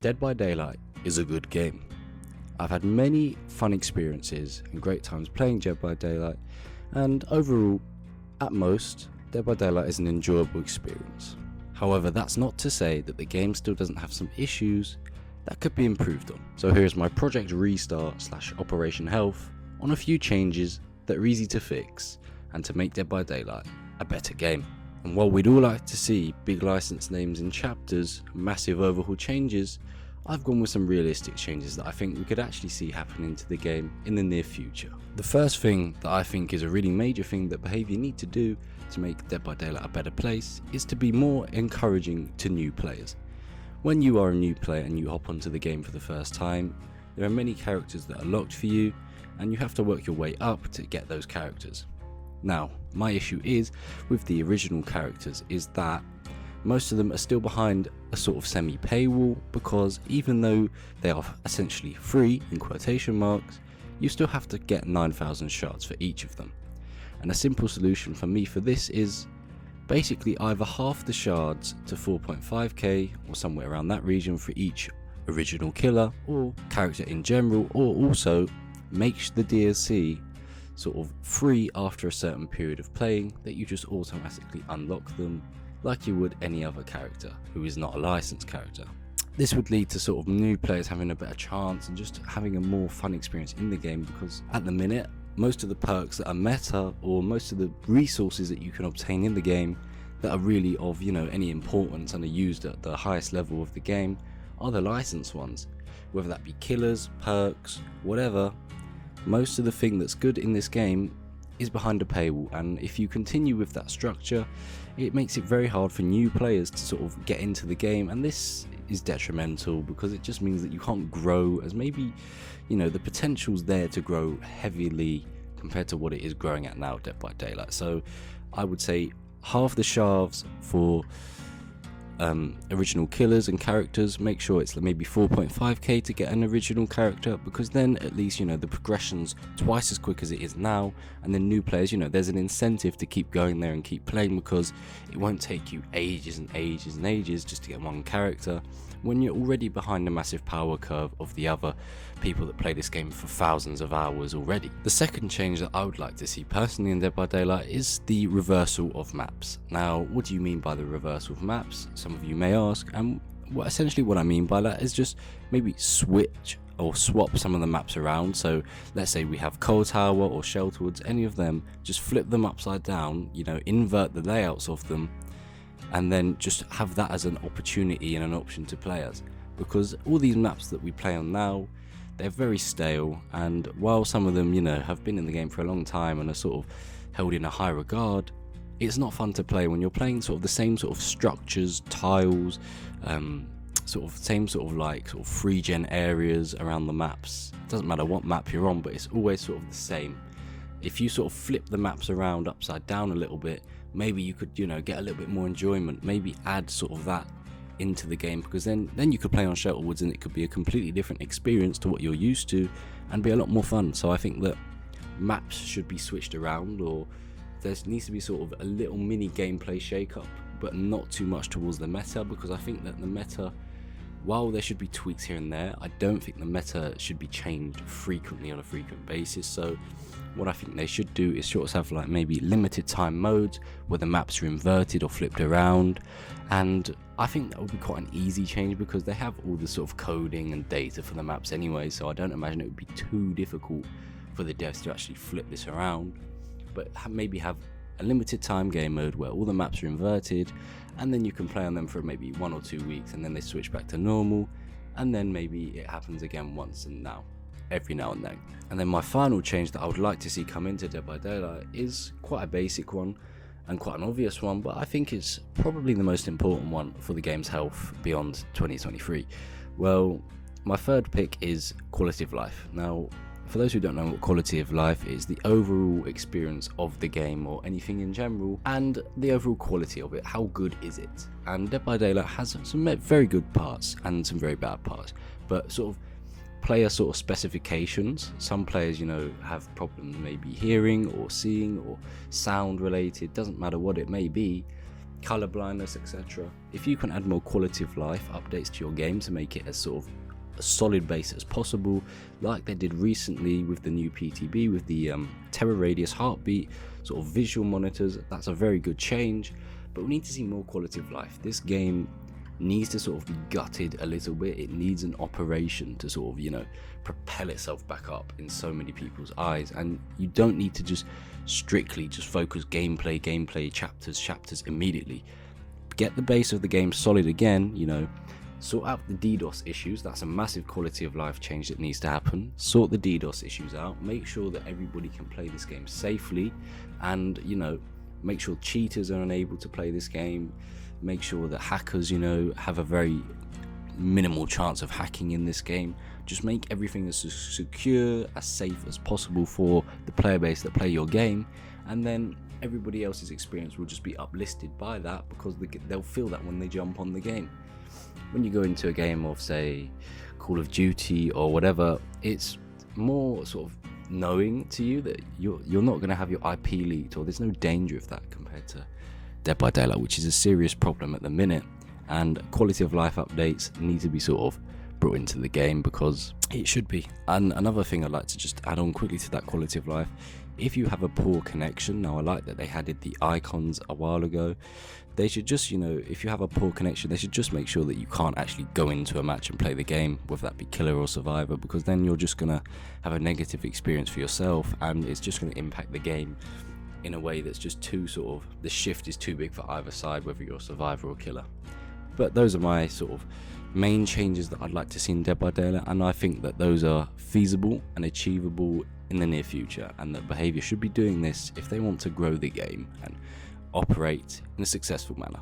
Dead by Daylight is a good game. I've had many fun experiences and great times playing Dead by Daylight, and overall, at most, Dead by Daylight is an enjoyable experience. However, that's not to say that the game still doesn't have some issues that could be improved on. So here's my project restart / Operation Health on a few changes that are easy to fix and to make Dead by Daylight a better game. And while we'd all like to see big license names in chapters, massive overhaul changes, I've gone with some realistic changes that I think we could actually see happening to the game in the near future. The first thing that I think is a really major thing that Behaviour need to do to make Dead by Daylight a better place is to be more encouraging to new players. When you are a new player and you hop onto the game for the first time, there are many characters that are locked for you and you have to work your way up to get those characters. Now, my issue is with the original characters is that most of them are still behind a sort of semi-paywall, because even though they are essentially free in quotation marks, you still have to get 9,000 shards for each of them. And a simple solution for me for this is basically either half the shards to 4.5k or somewhere around that region for each original killer or character in general, or also make the DLC sort of free after a certain period of playing, that you just automatically unlock them like you would any other character who is not a licensed character. This would lead to sort of new players having a better chance and just having a more fun experience in the game, because at the minute most of the perks that are meta, or most of the resources that you can obtain in the game that are really of any importance and are used at the highest level of the game, are the licensed ones, whether that be killers, perks, whatever. Most of the thing that's good in this game is behind a paywall, and if you continue with that structure, it makes it very hard for new players to sort of get into the game, and this is detrimental because it just means that you can't grow as maybe the potential's there to grow heavily compared to what it is growing at now, Dead by Daylight. So I would say half the shards for original killers and characters. Make sure it's maybe 4.5k to get an original character, because then at least the progression's twice as quick as it is now, and then new players, there's an incentive to keep going there and keep playing, because it won't take you ages and ages and ages just to get one character when you're already behind the massive power curve of the other people that play this game for thousands of hours already. The second change that I would like to see personally in Dead by Daylight is the reversal of maps. Now, what do you mean by the reversal of maps? Some of you may ask, and essentially what I mean by that is just maybe switch or swap some of the maps around. So let's say we have Coal Tower or Shelterwoods, any of them, just flip them upside down, invert the layouts of them, and then just have that as an opportunity and an option to players, because all these maps that we play on now, they're very stale, and while some of them have been in the game for a long time and are sort of held in a high regard, it's not fun to play when you're playing sort of the same sort of structures, tiles, same sort of free gen areas around the maps. It doesn't matter what map you're on, but it's always sort of the same. If you sort of flip the maps around upside down a little bit, maybe you could get a little bit more enjoyment, maybe add sort of that into the game, because then you could play on Shelterwoods and it could be a completely different experience to what you're used to and be a lot more fun. So I think that maps should be switched around, or there needs to be sort of a little mini gameplay shake up, but not too much towards the meta, because I think that the meta, while there should be tweaks here and there, I don't think the meta should be changed frequently on a frequent basis. So what I think they should do is sort of have like maybe limited time modes where the maps are inverted or flipped around, and I think that would be quite an easy change because they have all the sort of coding and data for the maps anyway, so I don't imagine it would be too difficult for the devs to actually flip this around. But maybe have a limited time game mode where all the maps are inverted, and then you can play on them for maybe 1 or 2 weeks, and then they switch back to normal, and then maybe it happens again once and every now and then. And then my final change that I would like to see come into Dead by Daylight is quite a basic one and quite an obvious one, but I think it's probably the most important one for the game's health beyond 2023. Well, my third pick is quality of life. Now, for those who don't know what quality of life is, the overall experience of the game or anything in general, and the overall quality of it. How good is it? And Dead by Daylight has some very good parts and some very bad parts, but sort of player sort of specifications. Some players have problems maybe hearing or seeing or sound related, doesn't matter what it may be. color blindness, etc. If you can add more quality of life updates to your game to make it as sort of a solid base as possible, like they did recently with the new PTB, with the terror radius, heartbeat, sort of visual monitors, that's a very good change. But we need to see more quality of life. This game needs to sort of be gutted a little bit. It needs an operation to sort of, propel itself back up in so many people's eyes. And you don't need to just strictly just focus gameplay, chapters immediately. Get the base of the game solid again, sort out the DDoS issues. That's a massive quality of life change that needs to happen. Sort the DDoS issues out. Make sure that everybody can play this game safely, and make sure cheaters are unable to play this game. Make sure that hackers, have a very minimal chance of hacking in this game. Just make everything as secure, as safe as possible for the player base that play your game, and then everybody else's experience will just be uplisted by that, because they'll feel that when they jump on the game. When you go into a game of, say, Call of Duty or whatever, it's more sort of knowing to you that you're not going to have your IP leaked, or there's no danger of that compared to Dead by Daylight, which is a serious problem at the minute. And quality of life updates need to be sort of brought into the game, because it should be. And another thing I'd like to just add on quickly to that quality of life, if you have a poor connection, now I like that they added the icons a while ago, they should just, if you have a poor connection, they should just make sure that you can't actually go into a match and play the game, whether that be killer or survivor, because then you're just going to have a negative experience for yourself, and it's just going to impact the game in a way that's just too sort of, the shift is too big for either side, whether you're a survivor or killer. But those are my sort of main changes that I'd like to see in Dead by Daylight, and I think that those are feasible and achievable in the near future, and that Behaviour should be doing this if they want to grow the game and operate in a successful manner.